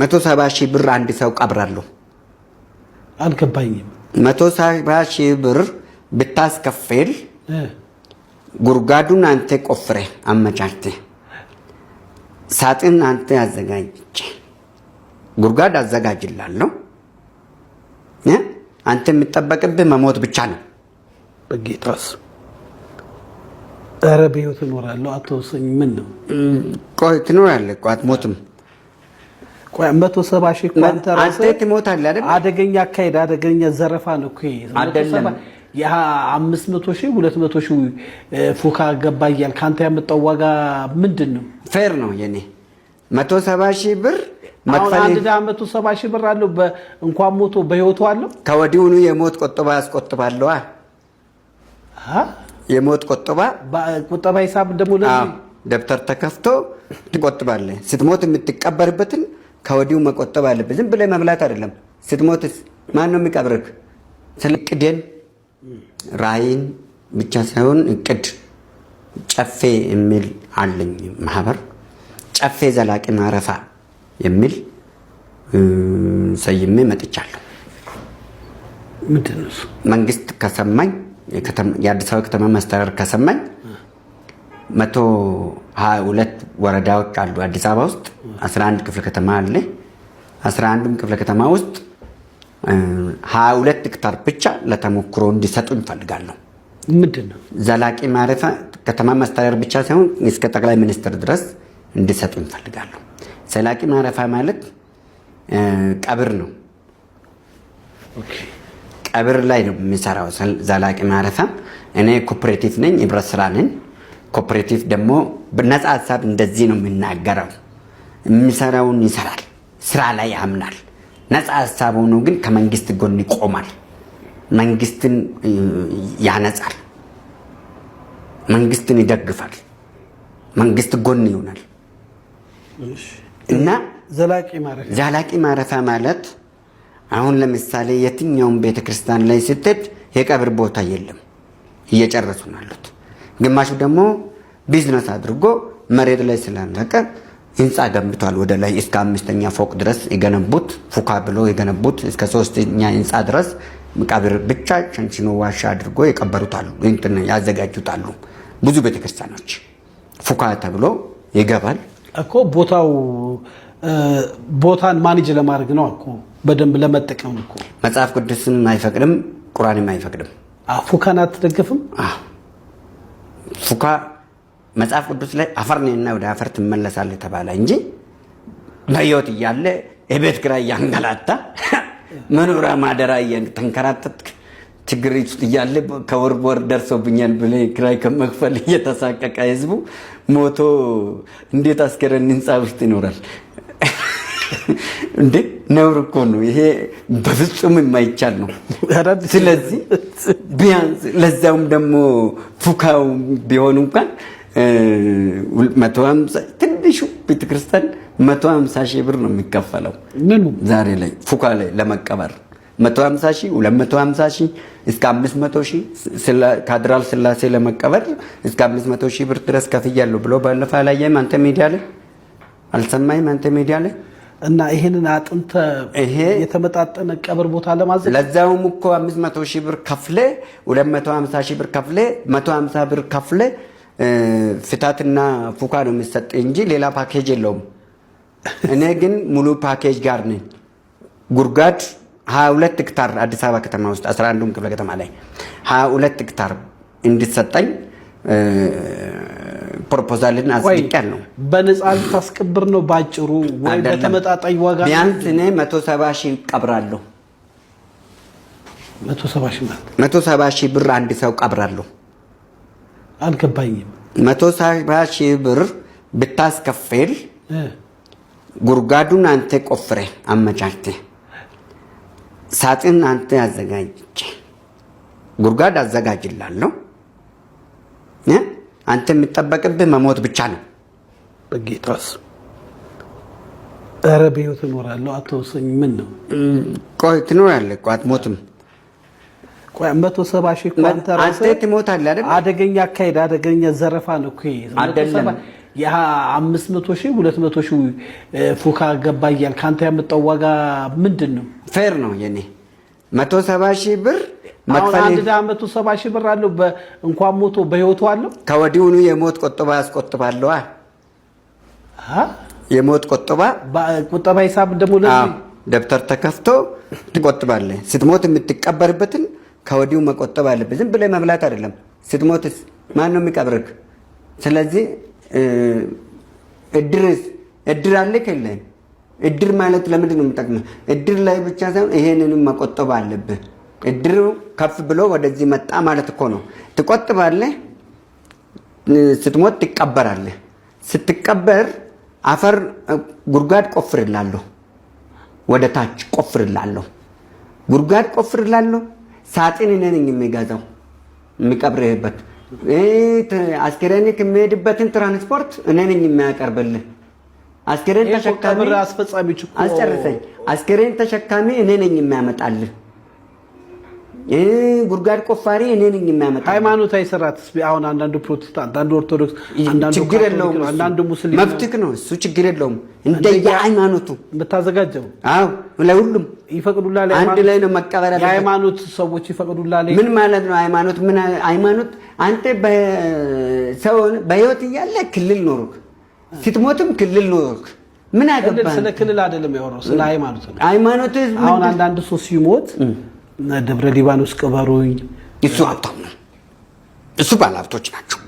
170 ሺህ ብር አንድ ሰው ቀብራለሁ። አልገባኝም። 170 ሺህ ብር ብታስከፍል ጉርጓዱን አንተ ቆፍረህ አመቻችተህ ሳጥን አንተ አዘጋጅቼ ጉርጓድ አዘጋጅላለሁ። አንተ የምትጠበቅብህ መሞት ብቻ ነው። በጌታስ ኧረ በሕይወት እኖራለሁ አትወሰኝ። ምን ነው ቆይ ትኖራለህ እኮ አትሞትም። ቆይ 170 ሺህ እኮ አንተ ራስህ ትሞታለህ አይደል? አደገኛ አካሄድ፣ አደገኛ ዘረፋ ነው እኮ አይደለም። ያ 500 ሺህ 200 ሺህ ፉካ ገባ እያልክ አንተ ያመጣው ዋጋ ምንድን ነው? ፌር ነው የኔ 170 ሺህ ብር መክፈል። አንድ 170 ሺህ ብር አለው እንኳን ሞቶ በሕይወቱ አለው። ከወዲሁኑ የሞት ቆጠባ ያስቆጥባለሁ። የሞት ቆጠባ ሂሳብ ደግሞ ለዚህ ደብተር ተከፍቶ ትቆጥባለህ። ስትሞት የምትቀበርበትን ከወዲሁ መቆጠብ አለብህ። ዝም ብለህ መብላት አይደለም። ስትሞትስ ማን ነው የሚቀብርህ? ስለ እቅድን ራዕይን ብቻ ሳይሆን እቅድ ጨፌ የሚል አለኝ ማህበር ጨፌ ዘላቂ ማረፋ የሚል ሰይሜ መጥቻለሁ። ምንድን ነው መንግስት ከሰማኝ የአዲስ አበባ ከተማ መስተዳድር ከሰማኝ 122 ወረዳዎች አሉ አዲስ አበባ ውስጥ 11 ክፍለ ከተማ አለ። 11ም ክፍለ ከተማ ውስጥ 22 ሄክታር ብቻ ለተሞክሮ እንዲሰጡ እንፈልጋለሁ። ምንድን ነው ዘላቂ ማረፊያ ከተማ መስተዳድር ብቻ ሳይሆን እስከ ጠቅላይ ሚኒስትር ድረስ እንዲሰጡ እንፈልጋለሁ። ዘላቂ ማረፊያ ማለት ቀብር ነው። ኦኬ ቀብር ላይ ነው የሚሰራው ዘላቂ ማረፊያ። እኔ ኮኦፕሬቲቭ ነኝ፣ ህብረት ስራ ነኝ። ኮኦፕሬቲቭ ደግሞ በነፃ ሀሳብ እንደዚህ ነው የሚናገረው። የሚሰራውን ይሰራል፣ ስራ ላይ ያምናል። ነፃ ሀሳብ ሆኖ ግን ከመንግስት ጎን ይቆማል። መንግስትን ያነጻል፣ መንግስትን ይደግፋል፣ መንግስት ጎን ይሆናል። እና ዘላቂ ማረፊያ ማለት አሁን ለምሳሌ የትኛውም ቤተክርስቲያን ላይ ስትሄድ የቀብር ቦታ የለም፣ እየጨረሱ ናሉት። ግማሹ ደግሞ ቢዝነስ አድርጎ መሬት ላይ ስላለቀ ህንፃ ገንብቷል። ወደ ላይ እስከ 5ኛ ፎቅ ድረስ የገነቡት ፉካ ብሎ የገነቡት እስከ 3ኛ ህንፃ ድረስ ቀብር ብቻ ሸንሽኖ ዋሻ አድርጎ የቀበሩታሉ፣ እንትን ያዘጋጁታሉ። ብዙ ቤተክርስቲያኖች ፉካ ተብሎ ይገባል እኮ ቦታን ማኔጅ ለማድረግ ነው እኮ በደንብ ለመጠቀም እኮ። መጽሐፍ ቅዱስም አይፈቅድም፣ ቁርአንም አይፈቅድም። ፉካን አትደግፍም? ፉካ መጽሐፍ ቅዱስ ላይ አፈር ነህና ወደ አፈር ትመለሳለህ ተባለ እንጂ በሕይወት እያለ የቤት ኪራይ እያንገላታ መኖሪያ ማደሪያ እየተንከራተትክ ችግር ውስጥ እያለ ከወር ወር ደርሶብኛል ብለህ ኪራይ ከመክፈል እየተሳቀቀ ህዝቡ ሞቶ እንዴት አስከሬን ህንፃ ውስጥ ይኖራል እንዴ? ነውር እኮ ነው ይሄ፣ በፍጹም የማይቻል ነው። ስለዚህ ቢያንስ ለዛውም ደግሞ ፉካው ቢሆን እንኳን 150 ትንሹ ቤተክርስቲያን 150 ሺህ ብር ነው የሚከፈለው። ምኑ ዛሬ ላይ ፉካ ላይ ለመቀበር 150 ሺህ 250 ሺህ እስከ 500 ሺህ ካቴድራል ስላሴ ለመቀበር እስከ 500 ሺህ ብር ድረስ ከፍያለሁ ብሎ ባለፈው ላይ አንተ ሚዲያ ላይ አልሰማኝም? አንተ ሚዲያ ላይ እና ይሄንን አጥንተ የተመጣጠነ ቀብር ቦታ ለማዘጋጀት ለዛውም እኮ 500 ሺህ ብር ከፍለ 250 ሺህ ብር ከፍለ 150 ብር ከፍለ ፍታትና ፉካ ነው የሚሰጥ እንጂ ሌላ ፓኬጅ የለውም። እኔ ግን ሙሉ ፓኬጅ ጋር ነኝ። ጉርጓድ 22 ሄክታር አዲስ አበባ ከተማ ውስጥ 11ዱም ክፍለ ከተማ ላይ 22 ሄክታር እንዲሰጠኝ ፕሮፖዛልን አስቀምጫለሁ። በነፃ ልታስቀብር ነው ባጭሩ ወይ በተመጣጣኝ ዋጋ? ቢያንስ እኔ 170 ሺህ ቀብራለሁ። 170 ሺህ ብር አንድ ሰው ቀብራለሁ። አልገባኝም። 170 ሺህ ብር ብታስከፍል ጉርጓዱን አንተ ቆፍረህ አመቻችተህ ሳጥን አንተ አዘጋጅቼ ጉርጓድ አዘጋጅላለሁ። አንተ የምትጠበቅብህ መሞት ብቻ ነው። በጌታስ ኧረ በሕይወት እኖራለሁ አትወሰኝ። ምን ነው ቆይ ትኖራለህ እኮ አትሞትም። ቆይ 170 ሺህ እኮ አንተ ራስህ ትሞታለህ አይደል? አደገኛ አካሄድ፣ አደገኛ ዘረፋ ነው እኮ አይደለም። ያ 500 ሺህ 200 ሺህ ፉካ ገባ እያልክ ካንተ ያመጣው ዋጋ ምንድነው? ፌር ነው የኔ 170 ሺህ ብር መክፈል። አንድ ዳ 170 ሺህ ብር አለው እንኳን ሞቶ በህይወቱ አለው። ከወዲሁኑ የሞት ቆጠባ ያስቆጥባለሁ። የሞት ቆጠባ ሂሳብ ደግሞ ለዚህ ደብተር ተከፍቶ ትቆጥባለህ። ስትሞት የምትቀበርበትን ከወዲሁ መቆጠብ አለብህ። ዝም ብለህ መብላት አይደለም። ስትሞትስ ማን ነው የሚቀብርህ? ስለዚህ እድር አለ ከሌለ እድር ማለት ለምንድን ነው የሚጠቅመው? እድር ላይ ብቻ ሳይሆን ይሄንንም መቆጠብ አለብህ። እድሩ ከፍ ብሎ ወደዚህ መጣ ማለት እኮ ነው። ትቆጥባለህ፣ ስትሞት ትቀበራለህ። ስትቀበር አፈር ጉድጓድ ቆፍርላለሁ፣ ወደ ታች ቆፍርላለሁ፣ ጉድጓድ ቆፍርላለሁ። ሳጥን እኔ ነኝ የሚገዛው የሚቀብርህበት። አስከሬንክ የሚሄድበትን ትራንስፖርት እኔ ነኝ የሚያቀርብልህ። አስከሬን ተሸካሚ አስጨርሰኝ። አስከሬን ተሸካሚ እኔ ነኝ የሚያመጣልህ። ጉድጓድ ቆፋሪ እኔ ነኝ የሚያመጣልህ። ሃይማኖታዊ ስርዓትስ አሁን አንዳንዱ ፕሮቴስታንት፣ አንዳንዱ ኦርቶዶክስ፣ አንዳንዱ ችግር የለውም። አንዳንዱ ሙስሊም መብትክ ነው እሱ፣ ችግር የለውም። እንደየሃይማኖቱ የምታዘጋጀው ለሁሉም ይፈቅዱላል። አንድ ላይ ነው መቀበል ያለበት። የሃይማኖት ሰዎች ይፈቅዱላል። ምን ማለት ነው ሃይማኖት? ምን ሃይማኖት? አንተ በሰው በህይወት እያለ ክልል ኖርክ፣ ስትሞትም ክልል ኖርክ። ምን አገባህ? ስለ ክልል አይደለም ያወራው፣ ስለ ሃይማኖት ነው። ሃይማኖት አሁን አንዳንድ ሰው ሲሞት ደብረ ሊባኖስ ቅበሩኝ፣ እሱ ሀብታም ነው፣ እሱ ባለሀብቶች ናቸው።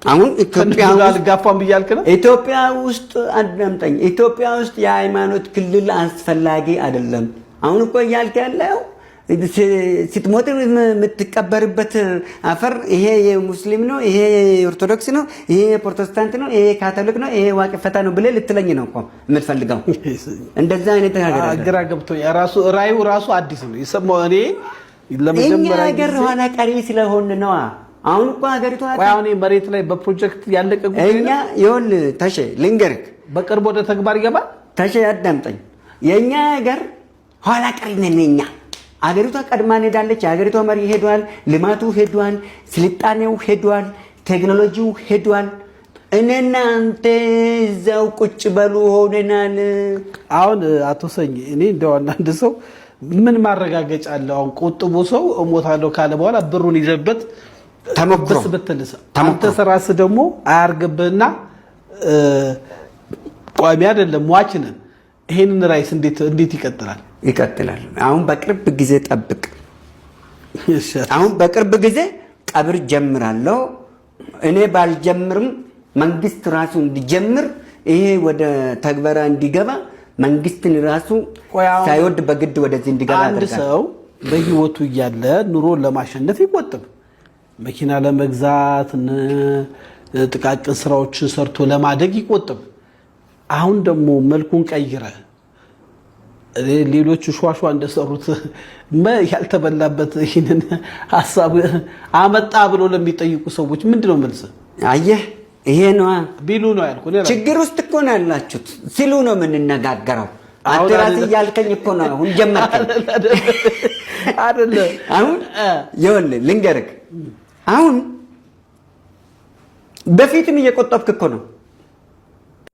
አሁን ኢትዮጵያ አልጋፋም ብያልክ ነው። ኢትዮጵያ ውስጥ አዳምጠኝ። ኢትዮጵያ ውስጥ የሃይማኖት ክልል አስፈላጊ አይደለም። አሁን እኮ እያልክ ያለው ስትሞት የምትቀበርበት አፈር ይሄ የሙስሊም ነው፣ ይሄ የኦርቶዶክስ ነው፣ ይሄ የፕሮቴስታንት ነው፣ ይሄ ካቶሊክ ነው፣ ይሄ ዋቂ ፈታ ነው ብለህ ልትለኝ ነው እኮ የምትፈልገው። እንደዛ አይነት ነገር ግራ ገብቶኝ ራሱ ራዩ ራሱ አዲስ ነው የሰማው። እኔ ለመጀመሪያ ሀገር ኋላ ቀሪ ስለሆነ ነው። አሁን እኮ ሀገሪቷ አሁን መሬት ላይ በፕሮጀክት ያለቀ ጉዳይ እኛ ይሁን ተሼ ልንገርህ፣ በቅርብ ወደ ተግባር ይገባል። ተሼ አዳምጠኝ። የኛ ሀገር ኋላ ቀሪ ነን እኛ። አገሪቷ ቀድማን ሄዳለች። የሀገሪቷ መሪ ሄዷል፣ ልማቱ ሄዷል፣ ስልጣኔው ሄዷል፣ ቴክኖሎጂው ሄዷል። እኔና አንተ እዛው ቁጭ በሉ ሆነናል። አሁን አቶ ሰኝ እኔ እንደው አንድ ሰው ምን ማረጋገጫ አለው? አሁን ቆጥቦ ሰው እሞታለሁ ካለ በኋላ ብሩን ይዘበት ተሞክሮ በትልሰ አንተ ስራስ ደግሞ አያርግብህና ቋሚ አይደለም ሟች ነን። ይሄንን ራይስ እንዴት ይቀጥላል? ይቀጥላል። አሁን በቅርብ ጊዜ ጠብቅ። አሁን በቅርብ ጊዜ ቀብር ጀምራለሁ። እኔ ባልጀምርም መንግስት ራሱ እንዲጀምር፣ ይሄ ወደ ተግባራ እንዲገባ መንግስትን ራሱ ሳይወድ በግድ ወደዚህ እንዲገባ አንድ ሰው በህይወቱ እያለ ኑሮን ለማሸነፍ ይቆጥብ፣ መኪና ለመግዛት ጥቃቅን ስራዎችን ሰርቶ ለማደግ ይቆጥብ። አሁን ደግሞ መልኩን ቀይረ ሌሎች ሿሿ እንደሰሩት ያልተበላበት ይሄንን ሐሳብ አመጣ ብሎ ለሚጠይቁ ሰዎች ምንድነው መልስ? አየህ ይሄ ነው ቢሉ ነው ያልኩት። ችግር ውስጥ እኮ ነው ያላችሁት ሲሉ ነው የምንነጋገረው። አንተ ራስህ እያልከኝ እኮ ነው አሁን ጀመርከኝ አይደለ? አሁን ይኸውልህ ልንገርህ፣ አሁን በፊትም እየቆጠብክ እኮ ነው